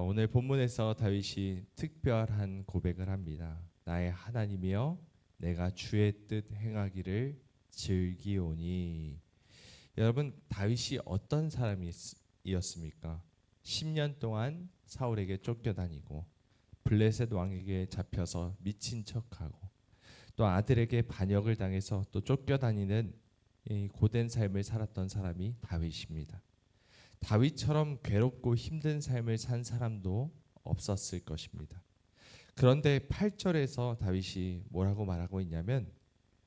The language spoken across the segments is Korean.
오늘 본문에서 다윗이 특별한 고백을 합니다. 나의 하나님이여 내가 주의 뜻 행하기를 즐기오니. 여러분, 다윗이 어떤 사람이었습니까? 10년 동안 사울에게 쫓겨다니고 블레셋 왕에게 잡혀서 미친 척하고 또 아들에게 반역을 당해서 또 쫓겨다니는 이 고된 삶을 살았던 사람이 다윗입니다. 다윗처럼 괴롭고 힘든 삶을 산 사람도 없었을 것입니다. 그런데 8절에서 다윗이 뭐라고 말하고 있냐면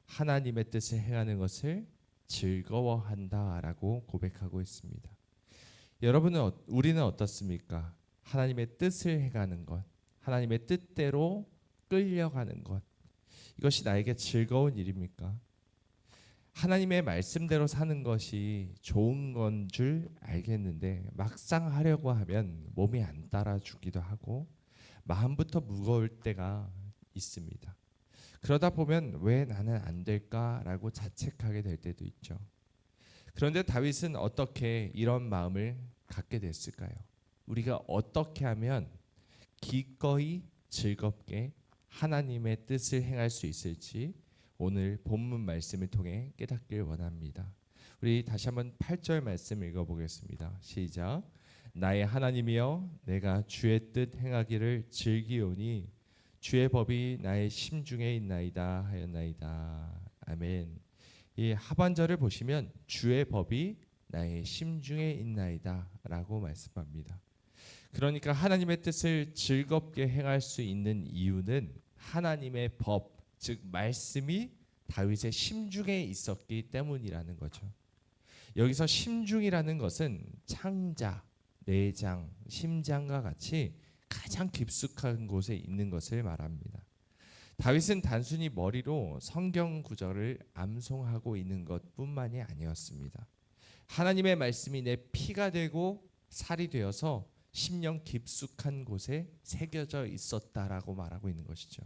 하나님의 뜻을 행하는 것을 즐거워한다라고 고백하고 있습니다. 여러분은 우리는 어떻습니까? 하나님의 뜻을 행하는 것, 하나님의 뜻대로 끌려가는 것, 이것이 나에게 즐거운 일입니까? 하나님의 말씀대로 사는 것이 좋은 건 줄 알겠는데 막상 하려고 하면 몸이 안 따라주기도 하고 마음부터 무거울 때가 있습니다. 그러다 보면 왜 나는 안 될까라고 자책하게 될 때도 있죠. 그런데 다윗은 어떻게 이런 마음을 갖게 됐을까요? 우리가 어떻게 하면 기꺼이 즐겁게 하나님의 뜻을 행할 수 있을지 오늘 본문 말씀을 통해 깨닫길 원합니다. 우리 다시 한번 8절 말씀 읽어보겠습니다. 시작. 나의 하나님이여 내가 주의 뜻 행하기를 즐기오니 주의 법이 나의 심중에 있나이다 하였나이다. 아멘. 이 하반절을 보시면 주의 법이 나의 심중에 있나이다 라고 말씀합니다. 그러니까 하나님의 뜻을 즐겁게 행할 수 있는 이유는 하나님의 법, 즉 말씀이 다윗의 심중에 있었기 때문이라는 거죠. 여기서 심중이라는 것은 창자, 내장, 심장과 같이 가장 깊숙한 곳에 있는 것을 말합니다. 다윗은 단순히 머리로 성경 구절을 암송하고 있는 것뿐만이 아니었습니다. 하나님의 말씀이 내 피가 되고 살이 되어서 심령 깊숙한 곳에 새겨져 있었다라고 말하고 있는 것이죠.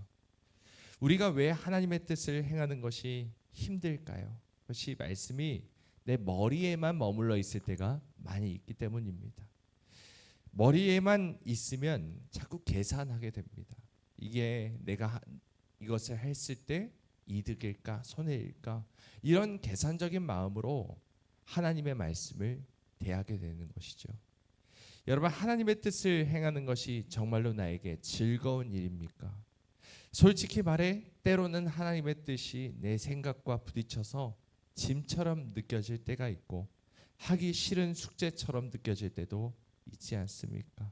우리가 왜 하나님의 뜻을 행하는 것이 힘들까요? 그것이 말씀이 내 머리에만 머물러 있을 때가 많이 있기 때문입니다. 머리에만 있으면 자꾸 계산하게 됩니다. 이게 내가 이것을 했을 때 이득일까 손해일까 이런 계산적인 마음으로 하나님의 말씀을 대하게 되는 것이죠. 여러분, 하나님의 뜻을 행하는 것이 정말로 나에게 즐거운 일입니까? 솔직히 말해 때로는 하나님의 뜻이 내 생각과 부딪혀서 짐처럼 느껴질 때가 있고 하기 싫은 숙제처럼 느껴질 때도 있지 않습니까?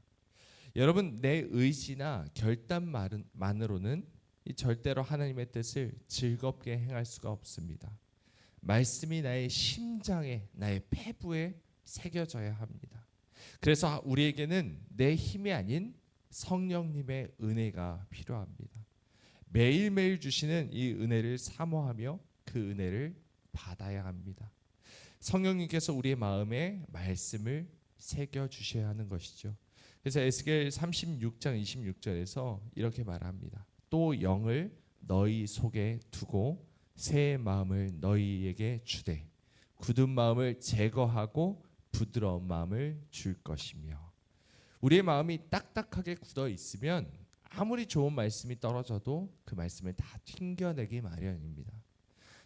여러분, 내 의지나 결단만으로는 절대로 하나님의 뜻을 즐겁게 행할 수가 없습니다. 말씀이 나의 심장에, 나의 폐부에 새겨져야 합니다. 그래서 우리에게는 내 힘이 아닌 성령님의 은혜가 필요합니다. 매일매일 주시는 이 은혜를 사모하며 그 은혜를 받아야 합니다. 성령님께서 우리의 마음에 말씀을 새겨 주셔야 하는 것이죠. 그래서 에스겔 36장 26절에서 이렇게 말합니다. 또 영을 너희 속에 두고 새 마음을 너희에게 주되 굳은 마음을 제거하고 부드러운 마음을 줄 것이며. 우리의 마음이 딱딱하게 굳어 있으면 아무리 좋은 말씀이 떨어져도 그 말씀을 다 튕겨내기 마련입니다.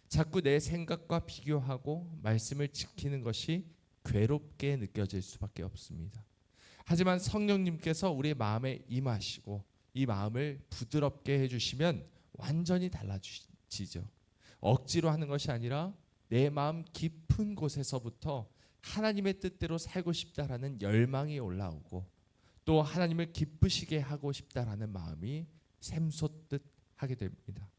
자꾸 내 생각과 비교하고 말씀을 지키는 것이 괴롭게 느껴질 수밖에 없습니다. 하지만 성령님께서 우리의 마음에 임하시고 이 마음을 부드럽게 해주시면 완전히 달라지죠. 억지로 하는 것이 아니라 내 마음 깊은 곳에서부터 하나님의 뜻대로 살고 싶다라는 열망이 올라오고 또 하나님을 기쁘시게 하고 싶다라는 마음이 샘솟듯 하게 됩니다.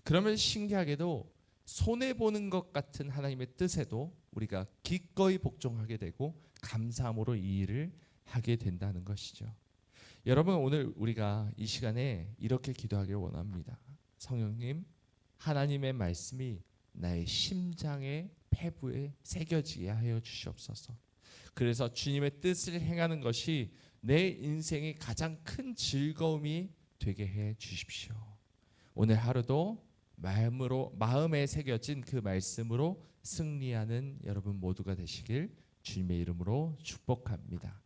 그러면 신기하게도 손해보는 것 같은 하나님의 뜻에도 우리가 기꺼이 복종하게 되고 감사함으로 이 일을 하게 된다는 것이죠. 여러분, 오늘 우리가 이 시간에 이렇게 기도하길 원합니다. 성령님, 하나님의 말씀이 나의 심장의 폐부에 새겨지게 하여 주시옵소서. 그래서 주님의 뜻을 행하는 것이 내 인생의 가장 큰 즐거움이 되게 해 주십시오. 오늘 하루도 마음에 새겨진 그 말씀으로 승리하는 여러분 모두가 되시길 주님의 이름으로 축복합니다.